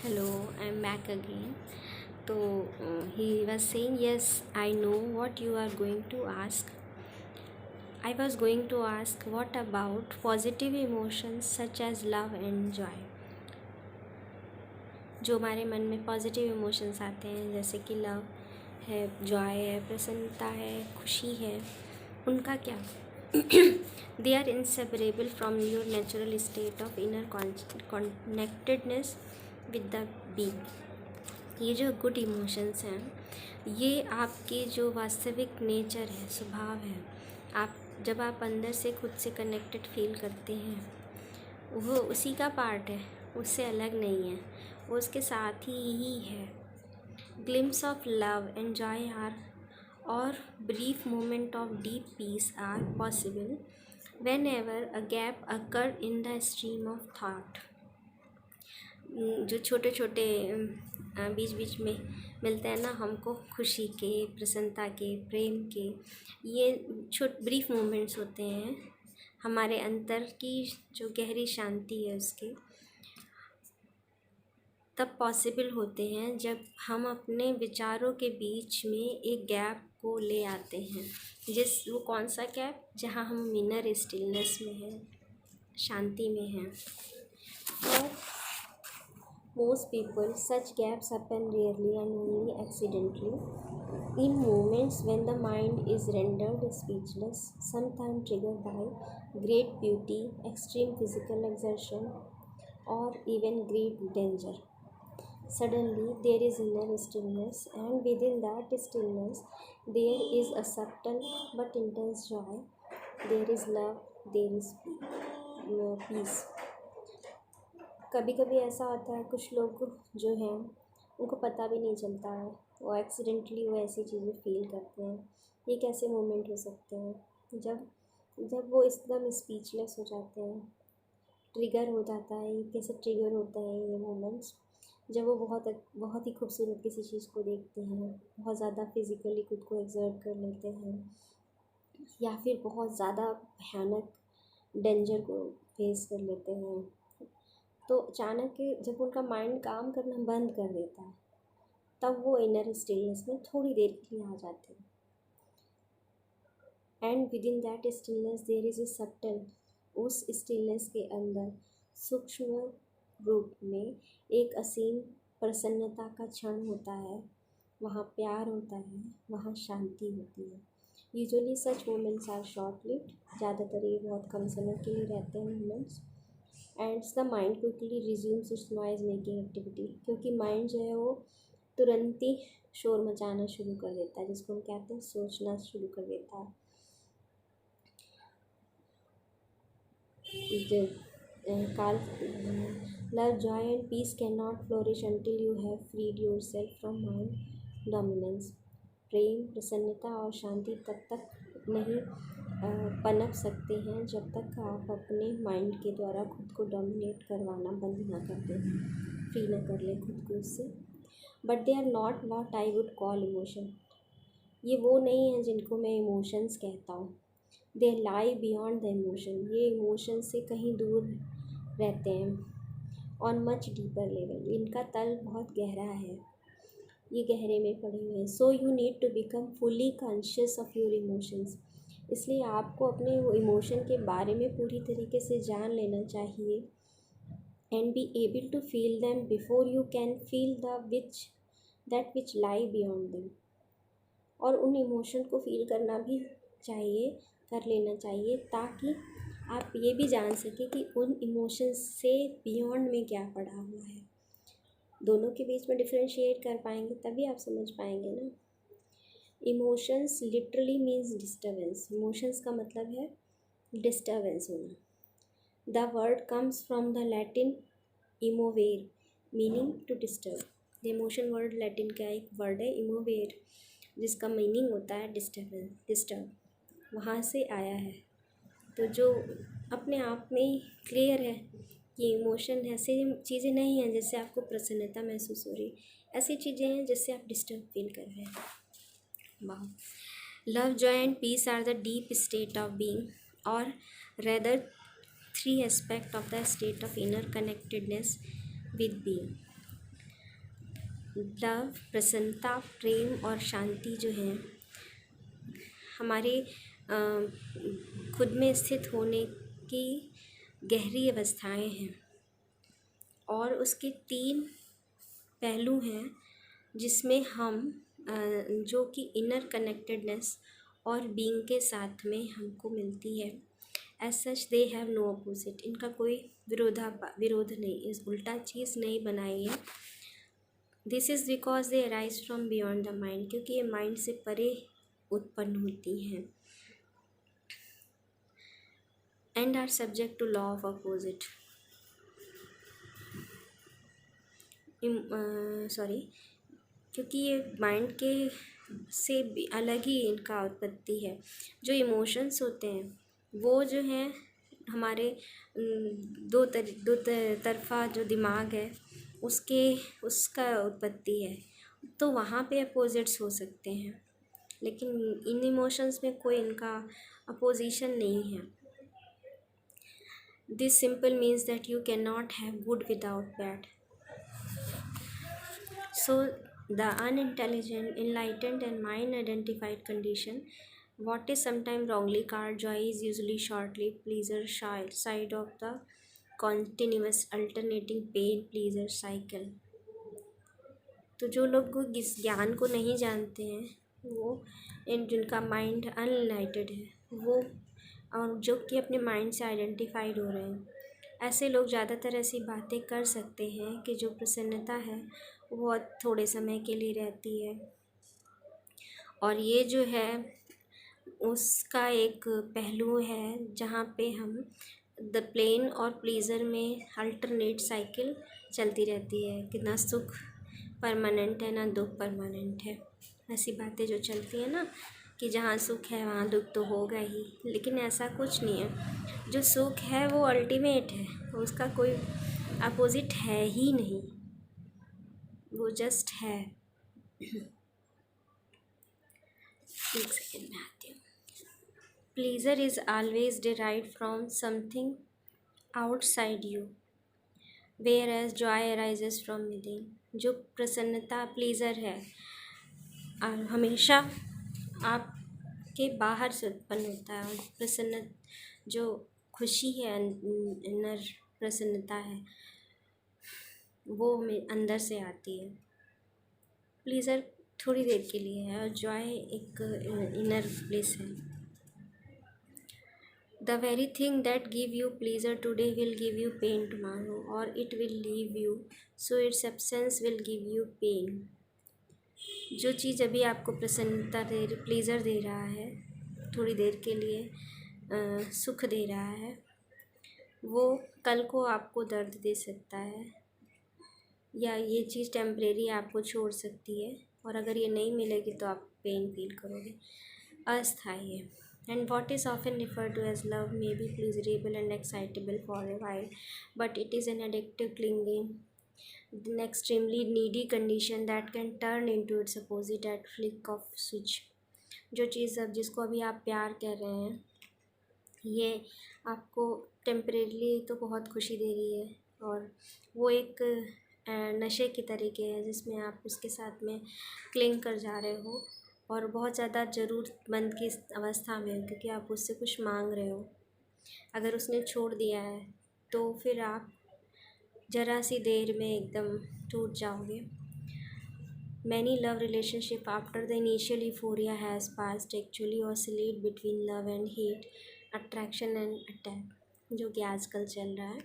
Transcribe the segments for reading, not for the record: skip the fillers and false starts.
Hello, I'm back again. So he was saying, yes, I know what you are going to ask. I was going to ask, what about positive emotions such as love and joy? जो हमारे मन में positive emotions आते हैं, जैसे कि love है, Joy है, प्रसन्नता है, खुशी है, उनका क्या? They are inseparable from your natural state of inner connectedness with the being. ये जो गुड इमोशंस हैं, ये आपके जो वास्तविक नेचर है, स्वभाव है, आप जब आप अंदर से खुद से कनेक्टेड फील करते हैं, वो उसी का पार्ट है, उससे अलग नहीं है, वो उसके साथ ही है। Glimpse of love and joy are और brief moment of deep peace are possible whenever a gap occur in the stream of thought. जो छोटे छोटे बीच बीच में मिलते हैं ना हमको, खुशी के, प्रसन्नता के, प्रेम के, ये ब्रीफ मोमेंट्स होते हैं हमारे अंतर की जो गहरी शांति है उसके, तब पॉसिबल होते हैं जब हम अपने विचारों के बीच में एक गैप को ले आते हैं। वो कौन सा गैप? जहाँ हम इनर स्टिलनेस में हैं, शांति में हैं। और most people, such gaps happen rarely and only accidentally. In moments when the mind is rendered speechless, sometimes triggered by great beauty, extreme physical exertion, or even great danger. Suddenly, there is inner stillness, and within that stillness, there is a subtle but intense joy. There is love, there is peace. कभी कभी ऐसा होता है, कुछ लोग जो हैं उनको पता भी नहीं चलता है, वो एक्सीडेंटली वो ऐसी चीज़ें फील करते हैं। ये कैसे मोमेंट हो सकते हैं? जब वो एकदम स्पीचलेस हो जाते हैं, ट्रिगर हो जाता है। ये कैसे ट्रिगर होता है ये मोमेंट्स? जब वो बहुत ही खूबसूरत किसी चीज़ को देखते हैं, बहुत ज़्यादा फिज़िकली खुद को एक्सर्ट कर लेते हैं, या फिर बहुत ज़्यादा भयानक डेंजर को फेस कर लेते हैं, तो अचानक जब उनका माइंड काम करना बंद कर देता है, तब वो इनर स्टिलनेस में थोड़ी देर के लिए आ जाते हैं। And within that stillness there is a subtle, उस स्टिलनेस के अंदर सूक्ष्म रूप में एक असीम प्रसन्नता का क्षण होता है। वहाँ प्यार होता है, वहाँ शांति होती है। Usually such moments are short lived, ज़्यादातर ये बहुत कम समय के लिए रहते हैं moments. And the mind quickly resumes its noise making activity, क्योंकि माइंड जो है वो तुरंत ही शोर मचाना शुरू कर देता है, जिसको हम कहते हैं सोचना शुरू कर देता है। Carl love, joy and peace can not flourish until you have freed yourself from mind dominance. प्रेम, प्रसन्नता और शांति तब तक नहीं पनप सकते हैं जब तक आप अपने माइंड के द्वारा खुद को डोमिनेट करवाना बंद ना कर दें, फ्री ना कर लें खुद को उससे। But they are not what I would call emotion. ये वो नहीं है जिनको मैं इमोशंस कहता हूँ। They lie beyond the emotion. ये इमोशन से कहीं दूर रहते हैं, ऑन मच डीपर लेवल। इनका तल बहुत गहरा है, ये गहरे में पड़े हुए हैं। So you need to become fully conscious of your emotions. इसलिए आपको अपने वो इमोशन के बारे में पूरी तरीके से जान लेना चाहिए। And be able to feel them before you can feel that which lie beyond them. और उन इमोशन को फील करना भी चाहिए, कर लेना चाहिए, ताकि आप ये भी जान सकें कि उन इमोशंस से बियॉन्ड में क्या पड़ा हुआ है। दोनों के बीच में डिफ्रेंशिएट कर पाएंगे तभी आप समझ पाएंगे ना। Emotions literally means disturbance. Emotions का मतलब है डिस्टर्बेंस होना। The word comes from the Latin emovere, meaning to disturb. The emotion word Latin का एक वर्ड है इमोवेर, जिसका मीनिंग होता है डिस्टर्बेंस, डिस्टर्ब, वहाँ से आया है। तो जो अपने आप में ही क्लियर है कि इमोशन ऐसी चीज़ें नहीं हैं जिससे आपको प्रसन्नता महसूस हो रही, ऐसी चीज़ें हैं जिससे आप डिस्टर्ब फील कर रहे हैं। वाह। Love, joy and peace are the deep state of being, और rather 3 aspect of the state of inner connectedness with being. Love, प्रसन्नता, प्रेम और शांति जो हैं हमारे खुद में स्थित होने की गहरी अवस्थाएं हैं, और उसके 3 पहलू हैं जिसमें हम जो कि इनर कनेक्टेडनेस और बीइंग के साथ में हमको मिलती है। As such they have no opposite, इनका कोई विरोध नहीं, इस उल्टा चीज़ नहीं बनाई है। This is because they arise from beyond the mind, क्योंकि ये माइंड से परे उत्पन्न होती हैं and are subject to law of opposite. क्योंकि ये माइंड के से भी अलग ही इनका उत्पत्ति है। जो इमोशंस होते हैं वो जो हैं हमारे दो तरफा जो दिमाग है उसका उत्पत्ति है, तो वहाँ पे अपोजिट्स हो सकते हैं, लेकिन इन इमोशंस में कोई इनका अपोजिशन नहीं है। This simple means that you can not have good without bad. So, the unintelligent, enlightened and mind-identified condition, what is sometimes wrongly called joy, is usually short-lived pleasure side of the continuous alternating pain-pleasure cycle. तो जो लोग इस ज्ञान को नहीं जानते हैं, वो जिनका माइंड अनलाइटेड है, वो और जो कि अपने माइंड से आइडेंटिफाइड हो रहे हैं, ऐसे लोग ज़्यादातर ऐसी बातें कर सकते हैं कि जो प्रसन्नता है वो थोड़े समय के लिए रहती है, और ये जो है उसका एक पहलू है जहाँ पे हम द प्लेन और प्लीज़र में अल्टरनेट साइकिल चलती रहती है कि ना सुख परमानेंट है ना दुख परमानेंट है। ऐसी बातें जो चलती है ना कि जहाँ सुख है वहाँ दुख तो होगा ही, लेकिन ऐसा कुछ नहीं है। जो सुख है वो अल्टीमेट है, उसका कोई अपोजिट है ही नहीं, वो जस्ट है। एक सेकेंड में आती हूँ। Pleasure is always derived from something outside you, whereas joy arises from within. जो प्रसन्नता प्लीज़र है हमेशा आपके बाहर से उत्पन्न होता है, और प्रसन्न जो खुशी है, इनर प्रसन्नता है, वो अंदर से आती है। प्लीज़र थोड़ी देर के लिए है और जॉय एक इनर प्लेस है। The very thing that give you pleasure today will give you pain tomorrow, और it will leave you, so its absence will give you pain. जो चीज़ अभी आपको प्रसन्नता प्लीज़र दे रहा है, थोड़ी देर के लिए सुख दे रहा है, वो कल को आपको दर्द दे सकता है, या ये चीज़ टेम्परेरी आपको छोड़ सकती है, और अगर ये नहीं मिलेगी तो आप पेन फील करोगे। अस्थायी है। And what is often referred to as love may be pleasurable and excitable for a while, but it is an addictive clinging an extremely needy condition that can turn into its opposite at flick of switch। जो चीज़ अब जिसको अभी आप प्यार कह रहे हैं, ये आपको टेम्परेरीली तो बहुत खुशी दे रही है, और वो एक नशे की तरीके है जिसमें आप उसके साथ में क्लिंग कर जा रहे हो, और बहुत ज़्यादा ज़रूरतमंद की अवस्था में हो, क्योंकि आप उससे कुछ मांग रहे हो। अगर उसने छोड़ दिया है तो फिर आप ज़रा सी देर में एकदम टूट जाओगे। Many love relationship after the initial euphoria has past actually oscillate between love and hate, attraction and attack. जो कि आजकल चल रहा है,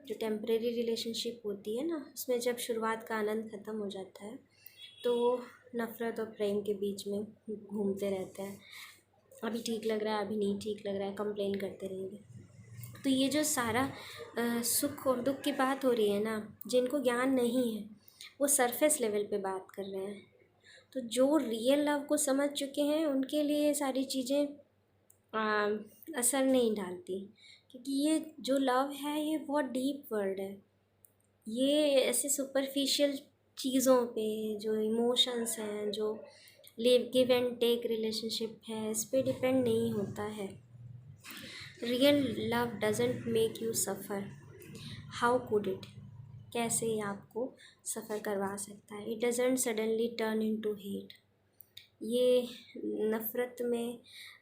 जो टेम्परेरी रिलेशनशिप होती है ना, उसमें जब शुरुआत का आनंद ख़त्म हो जाता है तो वो नफ़रत और प्रेम के बीच में घूमते रहते हैं। अभी ठीक लग रहा है, अभी नहीं ठीक लग रहा है, कंप्लेन करते रहेंगे। तो ये जो सारा सुख और दुख की बात हो रही है ना, जिनको ज्ञान नहीं है वो सरफेस लेवल पे बात कर रहे हैं। तो जो रियल लव को समझ चुके हैं उनके लिए ये सारी चीज़ें असर नहीं डालती, क्योंकि ये जो लव है ये बहुत डीप वर्ड है। ये ऐसे सुपरफिशियल चीज़ों पे, जो इमोशंस हैं, जो गिव एंड टेक रिलेशनशिप है, इस पे डिपेंड नहीं होता है। Real love doesn't make you suffer, how could it. कैसे आपको सफ़र करवा सकता है। It doesn't suddenly turn into hate. ये नफ़रत में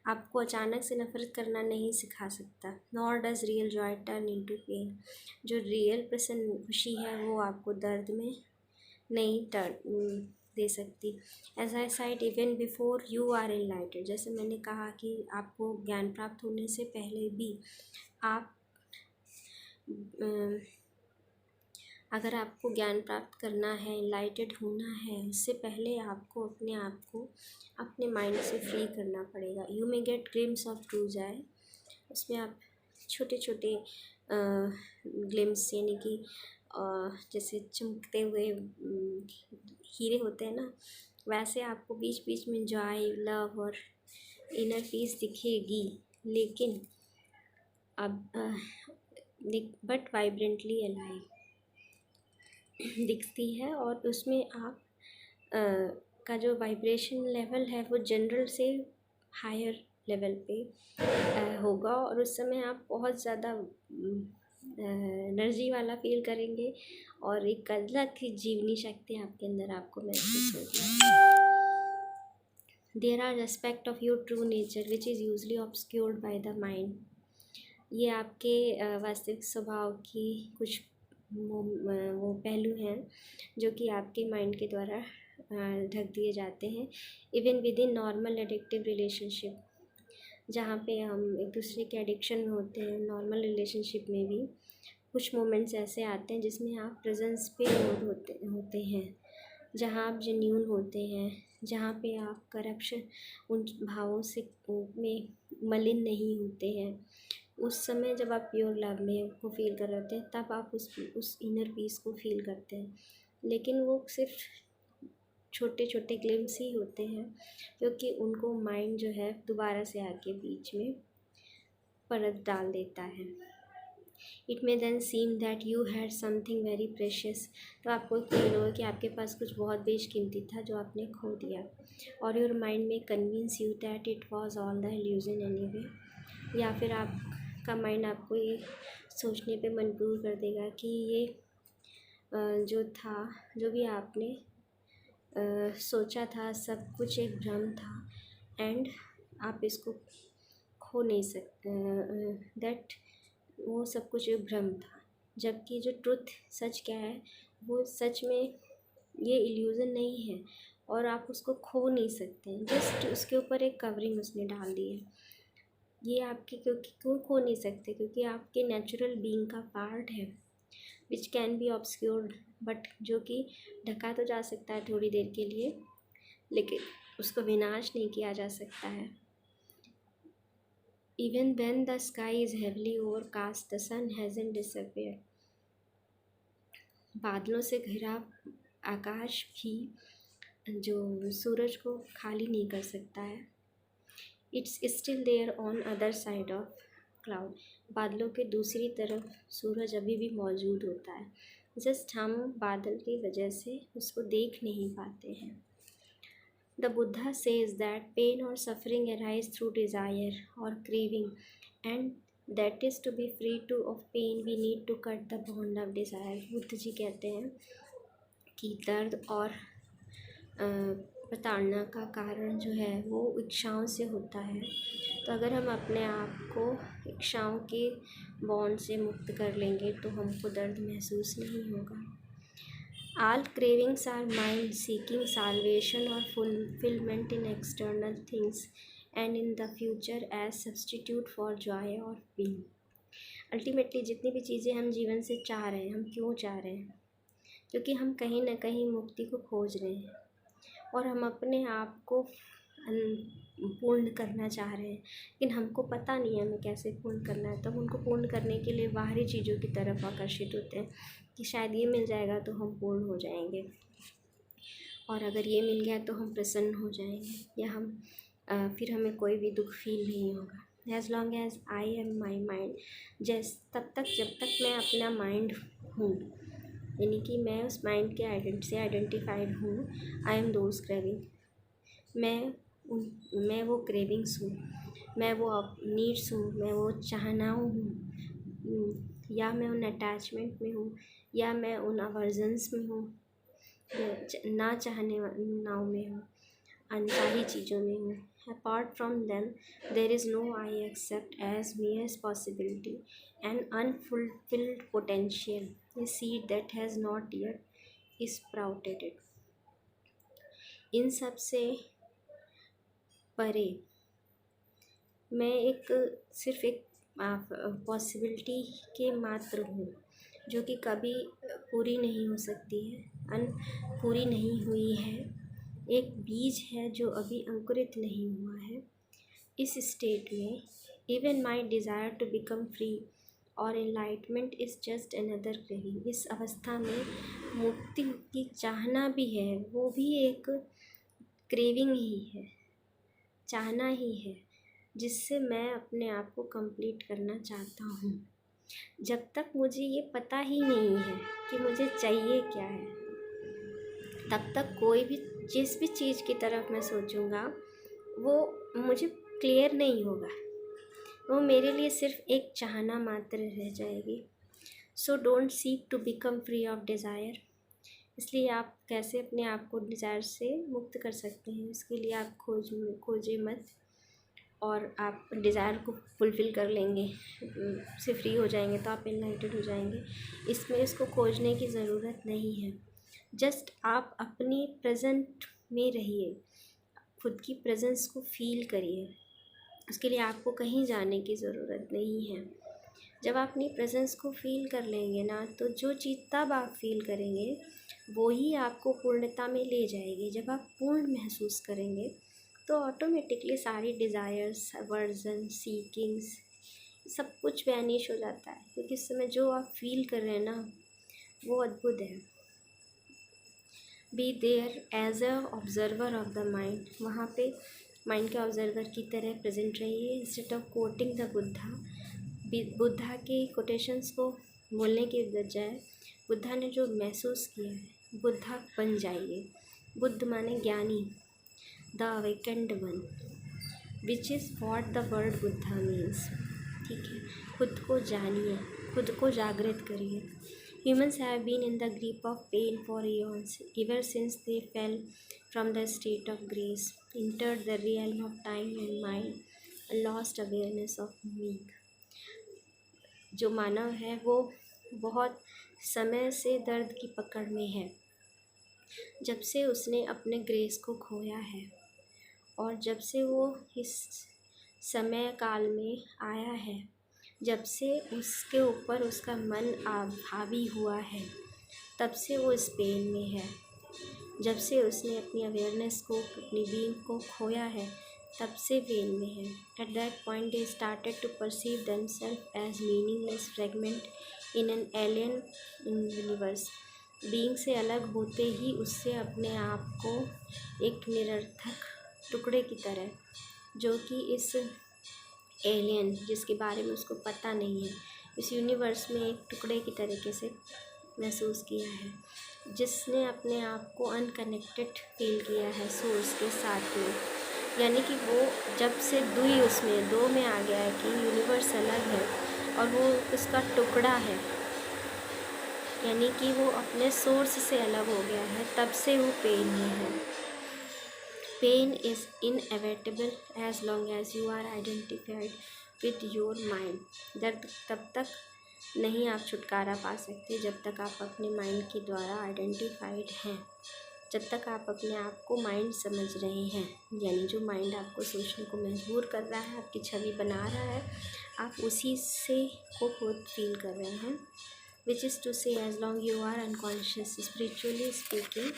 आपको अचानक से नफ़रत करना नहीं सिखा सकता। Nor does real joy turn into pain. जो रियल प्रसन्न खुशी है वो आपको दर्द में नहीं टर्न दे सकती। As I said even before you are enlightened. जैसे मैंने कहा कि आपको ज्ञान प्राप्त होने से पहले भी आप अगर आपको ज्ञान प्राप्त करना है, एनलाइटेड होना है, उससे पहले आपको अपने आप को अपने माइंड से फ्री करना पड़ेगा। You may gate glimpse of true Joy. उसमें आप छोटे छोटे ग्लिम्स यानी कि जैसे चमकते हुए हीरे होते हैं ना, वैसे आपको बीच बीच में जॉय, लव और इनर पीस दिखेगी, लेकिन अब बट वाइब्रेंटली अलाइव दिखती है। और उसमें आप का जो वाइब्रेशन लेवल है वो जनरल से हायर लेवल पे होगा, और उस समय आप बहुत ज़्यादा एनर्जी वाला फील करेंगे और एक अलग ही जीवनी शक्ति आपके अंदर आपको महसूस होगी। There are aspect of your true nature which is usually obscured by the mind. ये आपके वास्तविक स्वभाव की कुछ वो पहलू हैं जो कि आपके माइंड के द्वारा ढक दिए जाते हैं। Even with in normal addictive relationship, जहाँ पे हम एक दूसरे के एडिक्शन में होते हैं, नॉर्मल रिलेशनशिप में भी कुछ मोमेंट्स ऐसे आते हैं जिसमें आप प्रेजेंस पे मोड होते हैं, जहाँ आप जेन्यून होते हैं, जहाँ पे आप करप्शन उन भावों से में मलिन नहीं होते हैं। उस समय जब आप प्योर लव में को फील कर रहे होते हैं, तब आप उस इनर पीस को फील करते हैं। लेकिन वो सिर्फ छोटे छोटे ग्लिम्स ही होते हैं, क्योंकि उनको माइंड जो है दोबारा से आके बीच में परत डाल देता है। It may then seem that you had something very precious. तो आपको फील होगा कि आपके पास कुछ बहुत बेशकीमती था जो आपने खो दिया। और योर माइंड में convince you that it was all the illusion anyway. या फिर आपका माइंड आपको ये सोचने पे मजबूर कर देगा कि ये जो था, जो भी आपने सोचा था, सब कुछ एक भ्रम था, एंड आप इसको खो नहीं सकते, दैट वो सब कुछ एक भ्रम था। जबकि जो ट्रुथ, सच क्या है, वो सच में ये इल्यूज़न नहीं है और आप उसको खो नहीं सकते हैं। जस्ट उसके ऊपर एक कवरिंग उसने डाल दी है। ये आपके क्यों खो नहीं सकते? क्योंकि आपके नेचुरल बीइंग का पार्ट है which can be obscured, but जो कि ढका तो जा सकता है थोड़ी देर के लिए, लेकिन उसको विनाश नहीं किया जा सकता है। Even when the sky is heavily overcast, the sun hasn't disappeared. बादलों से घिरा आकाश भी जो सूरज को खाली नहीं कर सकता है। It's still there on other side of cloud. बादलों के दूसरी तरफ सूरज अभी भी मौजूद होता है, जस्ट हम बादल की वजह से उसको देख नहीं पाते हैं। The Buddha says that pain or suffering arise through desire or craving, and that is to be free of pain we need to cut the bond of desire. Buddha ji कहते हैं कि दर्द और प्रताड़ना का कारण जो है वो इच्छाओं से होता है। तो अगर हम अपने आप को इच्छाओं के बॉन्ड से मुक्त कर लेंगे तो हमको दर्द महसूस नहीं होगा। All cravings are mind seeking salvation or fulfillment in external things and in the future as substitute for joy or pain. Ultimately जितनी भी चीज़ें हम जीवन से चाह रहे हैं, हम क्यों चाह रहे हैं? क्योंकि हम कहीं ना कहीं मुक्ति को खोज रहे हैं और हम अपने आप को पूर्ण करना चाह रहे हैं, लेकिन हमको पता नहीं है हमें कैसे पूर्ण करना है। तो हम उनको पूर्ण करने के लिए बाहरी चीज़ों की तरफ आकर्षित होते हैं कि शायद ये मिल जाएगा तो हम पूर्ण हो जाएंगे, और अगर ये मिल गया तो हम प्रसन्न हो जाएंगे, या हम फिर हमें कोई भी दुख फील नहीं होगा। As long as I am my mind, तब तक जब तक मैं अपना माइंड हूँ, यानी कि मैं उस माइंड के से आइडेंटिफाइड हूँ। आई एम दोज क्रेविंग, मैं वो क्रेविंग्स हूँ, मैं वो नीड्स हूँ, मैं वो चाहनाओं हूँ, या मैं उन अटैचमेंट में हूँ, या मैं उन अवर्जन्स में हूँ, ना चाहने नाव में हूँ, अनचाही चीज़ों में हूँ. Apart from them, there is no I accept as mere possibility, an unfulfilled potential, a seed that has not yet sprouted. इन सब से परे मैं सिर्फ एक पॉसिबिलिटी के मात्र हूँ, जो कि कभी पूरी नहीं हो सकती है, पूरी नहीं हुई है. एक बीज है जो अभी अंकुरित नहीं हुआ है. इस स्टेट में even my desire to become free और enlightenment is just another craving. इस अवस्था में मुक्ति की चाहना भी है, वो भी एक क्रेविंग ही है, चाहना ही है, जिससे मैं अपने आप को कंप्लीट करना चाहता हूँ. जब तक मुझे ये पता ही नहीं है कि मुझे चाहिए क्या है, तब तक कोई भी जिस भी चीज़ की तरफ मैं सोचूंगा वो मुझे क्लियर नहीं होगा, वो मेरे लिए सिर्फ एक चाहना मात्र रह जाएगी. So don't seek to become free of desire. इसलिए आप कैसे अपने आप को डिज़ायर से मुक्त कर सकते हैं, इसके लिए आप खोजे मत, और आप डिज़ायर को फुलफ़िल कर लेंगे, से फ्री हो जाएंगे तो आप एनलाइटेड हो जाएंगे. इसको खोजने की ज़रूरत नहीं है. जस्ट आप अपनी प्रेजेंट में रहिए, खुद की प्रेजेंस को फील करिए. उसके लिए आपको कहीं जाने की ज़रूरत नहीं है. जब आप अपनी प्रेजेंस को फील कर लेंगे ना, तो जो चीज़ तब आप फील करेंगे वो ही आपको पूर्णता में ले जाएगी. जब आप पूर्ण महसूस करेंगे तो ऑटोमेटिकली सारी डिज़ायर्स, अवर्जन, सीकिंग्स, सब कुछ वैनिश हो जाता है, क्योंकि इस समय जो आप फील कर रहे हैं ना वो अद्भुत है. Be there as a observer of the mind. वहाँ पे माइंड के ऑब्जर्वर की तरह प्रेजेंट रहिए. Instead of quoting the Buddha के कोटेशंस को बोलने के बजाय बुद्धा ने जो महसूस किया है, बुद्धा बन जाइए. बुद्ध माने ज्ञानी, the awakened one, which is what the word Buddha means. ठीक है, खुद को जानिए, खुद को जागृत करिए. Humans have been in the grip of pain for eons, ever since they fell from the state of grace, entered the realm of time and mind, and lost awareness of being. जो मानव है वो बहुत समय से दर्द की पकड़ में है, जब से उसने अपने ग्रेस को खोया है, और जब से वो इस समय काल में आया है, जब से उसके ऊपर उसका मन हावी हुआ है, तब से वो इस पेन में है. जब से उसने अपनी अवेयरनेस को, अपनी बीइंग को खोया है, तब से पेन में है. At that point they started to perceive themselves as meaningless fragment in an alien universe. Being से अलग होते ही उससे अपने आप को एक निरर्थक टुकड़े की तरह, जो कि इस एलियन, जिसके बारे में उसको पता नहीं है, इस यूनिवर्स में एक टुकड़े की तरीके से महसूस किया है, जिसने अपने आप को अनकनेक्टेड फील किया है सोर्स के साथ में. यानी कि वो जब से दुई उसमें दो में आ गया है कि यूनिवर्स अलग है और वो उसका टुकड़ा है, यानी कि वो अपने सोर्स से अलग हो गया है, तब से वो पेन में है. Pain is inevitable as long as you are identified with your mind. दर्द तब तक नहीं आप छुटकारा पा सकते जब तक आप अपने माइंड के द्वारा आइडेंटिफाइड हैं, जब तक आप अपने आप को माइंड समझ रहे हैं. यानी जो माइंड आपको सोचने को मजबूर कर रहा है, आपकी छवि बना रहा है, आप उसी से को खुद फील कर रहे हैं. Which is to say, as long you are unconscious, spiritually speaking,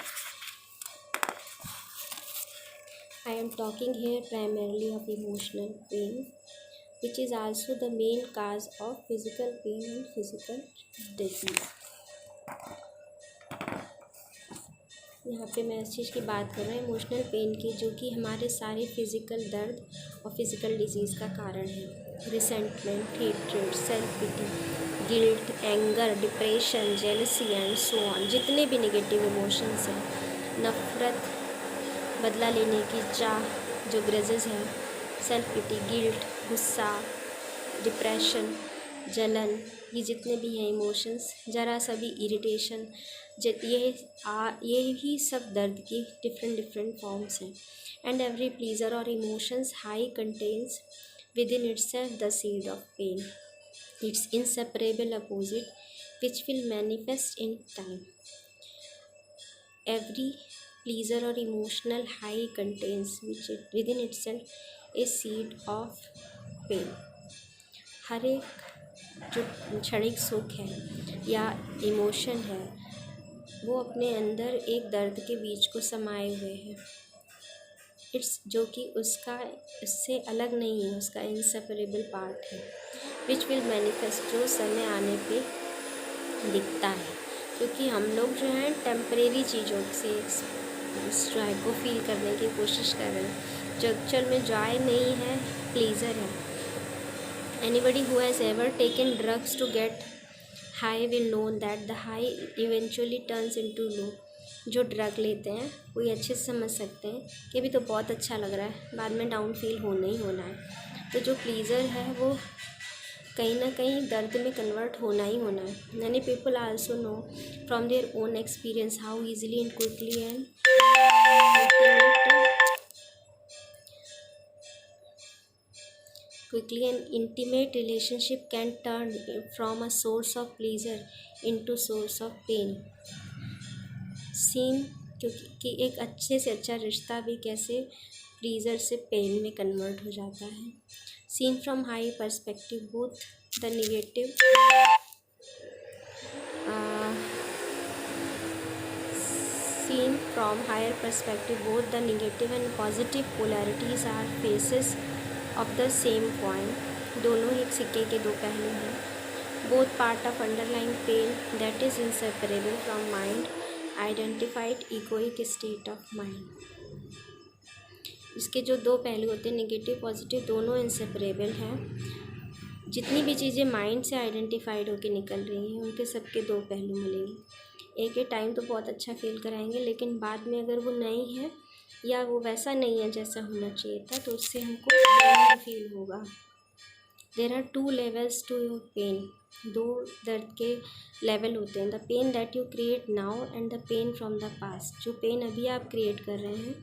I am talking here primarily of emotional pain, which is also the main cause of physical pain and physical disease. यहाँ पे मैं इस चीज़ की बात कर रहा हूँ, emotional pain की, जो कि हमारे सारे फिज़िकल दर्द और फिज़िकल डिजीज़ का कारण है. Resentment, hatred, self pity, guilt, anger, depression, jealousy and so on. जितने भी नेगेटिव इमोशंस हैं, नफ़रत, बदला लेने की चाह, जो ग्रजेस हैं, सेल्फ पिटी, गिल्ट, गुस्सा, डिप्रेशन, जलन, ये जितने भी हैं इमोशंस, ज़रा सा भी इरिटेशन, ये ही सब दर्द की डिफरेंट डिफरेंट फॉर्म्स हैं. एंड एवरी प्लीज़र और emotions high contains with in itself the seed of pain, its inseparable opposite which will manifest in time. Every pleasure or emotional high contains within itself a seed of pain. हर एक जो क्षणिक सुख है या emotion है वो अपने अंदर एक दर्द के बीज को समाये हुए है. जो कि उससे अलग नहीं है, उसका इंसेपरेबल पार्ट है. विच विल मैनिफेस्ट, जो समय आने पे दिखता है. क्योंकि हम लोग जो हैं टेम्परेरी चीज़ों से इस जॉय को फील करने की कोशिश कर रहे हैं, जो एक्चुअल में जॉय नहीं है, प्लीज़र है. Anybody who has ever taken drugs to get high will know that the high eventually turns into low. जो ड्रग लेते हैं वो ये अच्छे से समझ सकते हैं कि अभी तो बहुत अच्छा लग रहा है, बाद में डाउन फील होना ही होना है. तो जो प्लीज़र है वो कहीं ना कहीं दर्द में कन्वर्ट होना ही होना है. Many people also know from their own experience how easily and quickly and intimate relationship can turn from a source of pleasure into source of pain. Seen, क्योंकि एक अच्छे से अच्छा रिश्ता भी कैसे प्लीज़र से पेन में कन्वर्ट हो जाता है. Seen from high perspective both the negative seen from higher perspective both the negative and positive polarities are faces of the same coin. दोनों ही सिक्के के दो पहलू हैं. both part of underlying pain that is inseparable from mind identified egoic state of mind. इसके जो दो पहलू होते हैं, नेगेटिव पॉजिटिव, दोनों इंसेपरेबल हैं. जितनी भी चीज़ें माइंड से आइडेंटिफाइड होकर निकल रही हैं उनके सबके दो पहलू मिलेंगे. एक ही टाइम तो बहुत अच्छा फील कराएंगे, लेकिन बाद में अगर वो नहीं है या वो वैसा नहीं है जैसा होना चाहिए था तो उससे हमको फील होगा. There are 2 levels to your pain. दो दर्द के लेवल होते हैं. The pain that you create now and the pain from the past. जो पेन अभी आप क्रिएट कर रहे हैं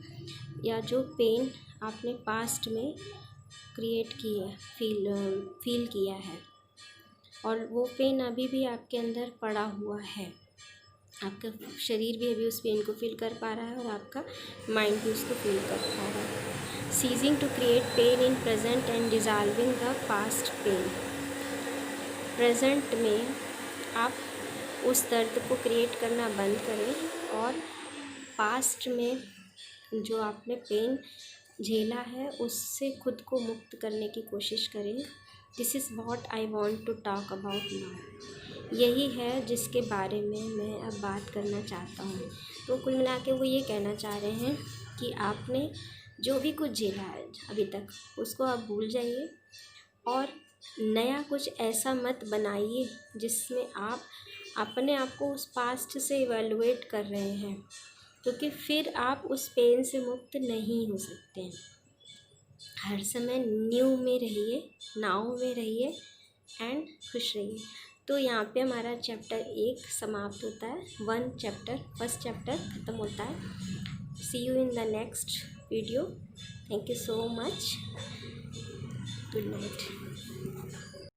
या जो पेन आपने पास्ट में क्रिएट किया, फील किया है, और वो पेन अभी भी आपके अंदर पड़ा हुआ है. आपका शरीर भी अभी उस पेन को फील कर पा रहा है और आपका माइंड भी उसको फील कर पा रहा है. Ceasing to create pain in present and dissolving the past pain. Present में आप उस दर्द को क्रिएट करना बंद करें और पास्ट में जो आपने पेन झेला है उससे खुद को मुक्त करने की कोशिश करें. This is what I want to talk about now. यही है जिसके बारे में मैं अब बात करना चाहता हूँ. तो कुल मिला के वो ये कहना चाह रहे हैं कि आपने जो भी कुछ झेला है अभी तक उसको आप भूल जाइए और नया कुछ ऐसा मत बनाइए जिसमें आप अपने आप को उस पास्ट से इवेलुएट कर रहे हैं, क्योंकि फिर आप उस पेन से मुक्त नहीं हो सकते हैं. हर समय न्यू में रहिए, नाउ में रहिए एंड खुश रहिए. तो यहाँ पे हमारा चैप्टर 1 समाप्त होता है. फर्स्ट चैप्टर ख़त्म होता है. See you in the next video. Thank you so much. Good night.